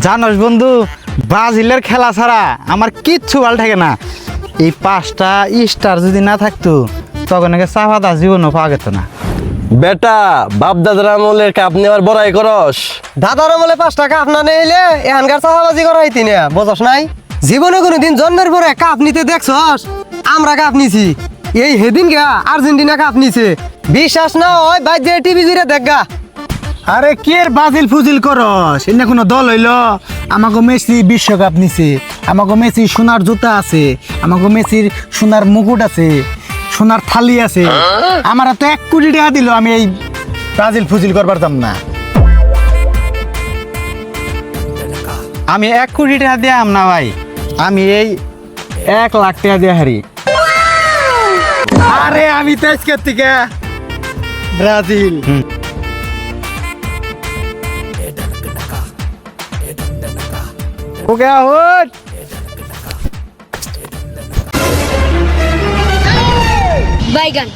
জানোস বন্ধু, ব্রাজিলের খেলা ছাড়া আমার কিচ্ছু ভালো থাকে না। এই 5টা স্টার যদি না থাকতো তখন চাপাতা জীবনও পাওয়া যেত না। বেটা বাপ দাদার আমলের কাপ নেওয়ার বড়াই করস। দাদার আমলে 5 টাকা কাপ না নিলে এখানকার চাপাবাজি করা হইতি না, বোঝস নাই? জীবনে কোনোদিন জন্মের পরে কাপ নিতে দেখছস? আমরা কাপ নিছি, এই হেদিন গা আর্জেন্টিনা কাপ নিছে। বিশ্বাস না হয় বাইর দিয়ে টিভি জুড়ে দেখগা। আরে কি এর বাজিল ফুজিল করস? এনে কোনো দল হইল? আমাকে মেসি বিশ্বকাপ নিছে, আমাকে মেসি সোনার জুতা আছে, আমাকে মেসির সোনার মুকুট আছে, সোনার থালি আছে। আমার তো 1 কোটি টাকা দিল, আমি এই ব্রাজিল ফুজিল করবার দাম না। আমি 1 কোটি টাকা দিয়াম না ভাই, আমি এই 1 লাখ টাকা দিয়ে হারি। আরে আমি তো আজকের থেকে ব্রাজিল। ওকে আউট। Baigan.